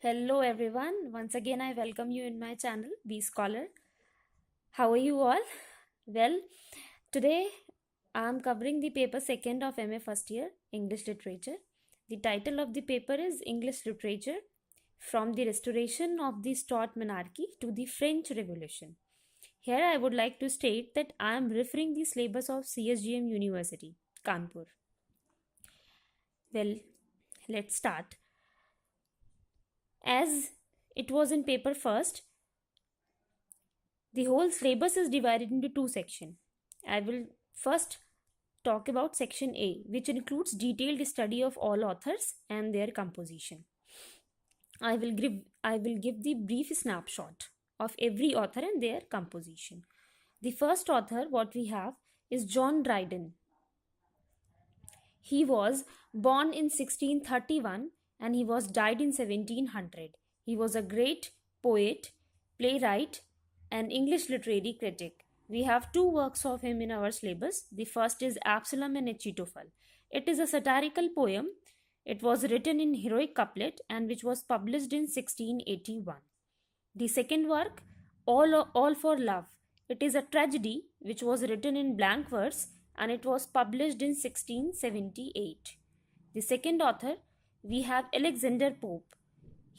Hello everyone. Once again, I welcome you in my channel, Be Scholar. How are you all? Well, today I am covering the paper second of MA first year, English Literature. The title of the paper is English Literature from the Restoration of the Stuart Monarchy to the French Revolution. Here I would like to state that I am referring the syllabus of CSGM University, Kanpur. Well, let's start. As it was in paper first, the whole syllabus is divided into two sections. I will first talk about section A, which includes detailed study of all authors and their composition. I will give the brief snapshot of every author and their composition. The first author what we have is John Dryden. He was born in 1631 and he was died in 1700. He was a great poet, playwright, and English literary critic. We have two works of him in our syllabus. The first is Absalom and Achitophel. It is a satirical poem. It was written in heroic couplet and which was published in 1681. The second work, All for Love. It is a tragedy which was written in blank verse and it was published in 1678. The second author, we have Alexander Pope.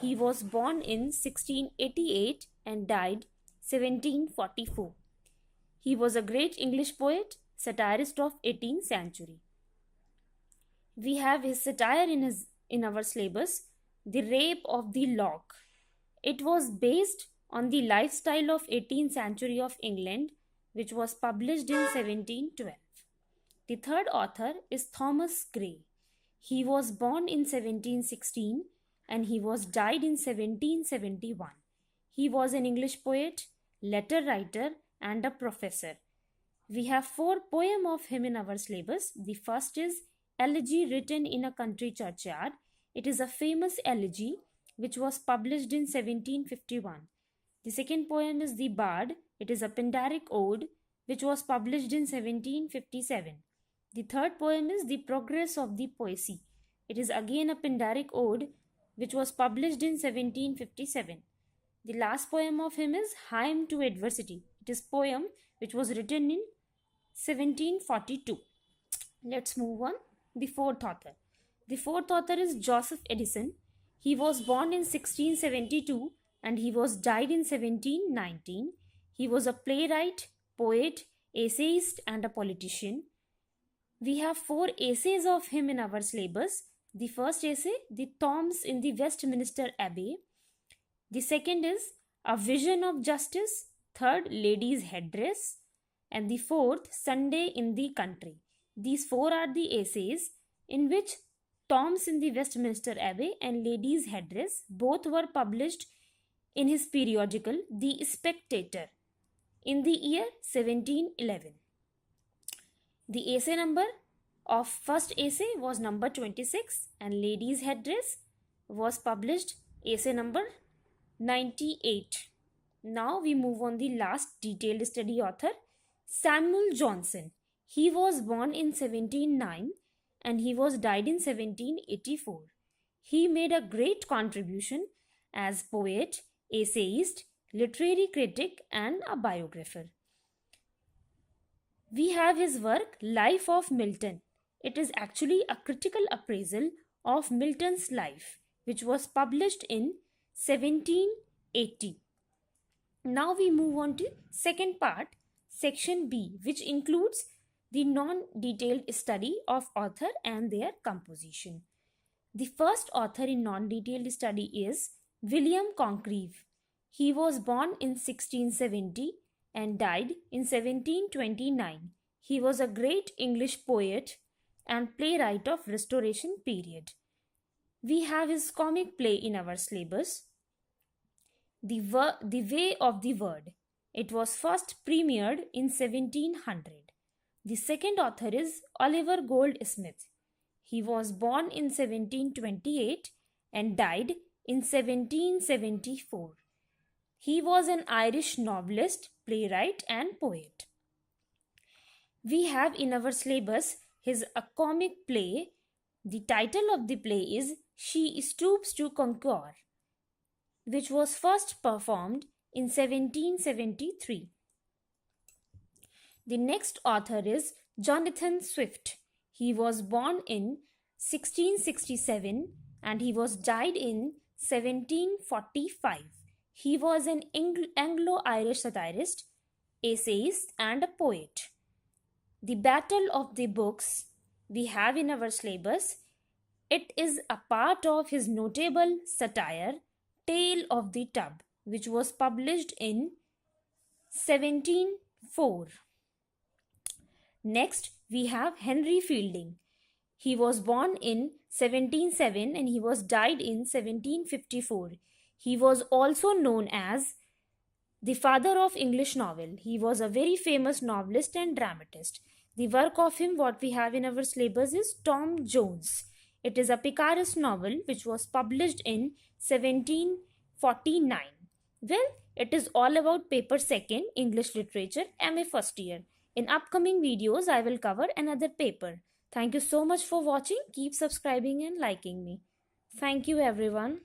He was born in 1688 and died 1744. He was a great English poet, satirist of 18th century. We have his satire in our syllabus, The Rape of the Lock. It was based on the lifestyle of 18th century of England, which was published in 1712. The third author is Thomas Gray. He was born in 1716 and he was died in 1771. He was an English poet, letter writer, and a professor. We have four poems of him in our syllabus. The first is Elegy Written in a Country Churchyard. It is a famous elegy which was published in 1751. The second poem is The Bard. It is a Pindaric ode which was published in 1757. The third poem is The Progress of the Poesy. It is again a Pindaric ode which was published in 1757. The last poem of him is Hymn to Adversity. It is poem which was written in 1742. Let's move on. The fourth author. The fourth author is Joseph Addison. He was born in 1672 and he was died in 1719. He was a playwright, poet, essayist, and a politician. We have four essays of him in our syllabus. The first essay, The Tombs in the Westminster Abbey. The second is A Vision of Justice. Third, Lady's Headdress. And the fourth, Sunday in the Country. These four are the essays in which Tombs in the Westminster Abbey and Lady's Headdress both were published in his periodical The Spectator in the year 1711. The essay number of first essay was number 26 and Lady's Headdress was published essay number 98. Now we move on the last detailed study author, Samuel Johnson. He was born in 1709 and he was died in 1784. He made a great contribution as poet, essayist, literary critic, and a biographer. We have his work Life of Milton. It is actually a critical appraisal of Milton's life, which was published in 1780. Now we move on to second part, section B, which includes the non-detailed study of author and their composition. The first author in non-detailed study is William Congreve. He was born in 1670 and died in 1729. He was a great English poet and playwright of Restoration period. We have his comic play in our syllabus, The Way of the Word. It was first premiered in 1700. The second author is Oliver Goldsmith. He was born in 1728 and died in 1774. He was an Irish novelist, playwright, and poet. We have in our syllabus his a comic play. The title of the play is She Stoops to Conquer. which was first performed in 1773. The next author is Jonathan Swift. He was born in 1667 and he was died in 1745. He was an Anglo-Irish satirist, essayist, and a poet. The Battle of the Books we have in our syllabus. It is a part of his notable satire, Tale of the Tub, which was published in 1704. Next, we have Henry Fielding. He was born in 1707 and he was died in 1754. He was also known as the father of English novel. He was a very famous novelist and dramatist. The work of him, what we have in our syllabus, is Tom Jones. It is a picaresque novel which was published in 1749. Well, it is all about paper second, English literature, MA first year. In upcoming videos, I will cover another paper. Thank you so much for watching. Keep subscribing and liking me. Thank you everyone.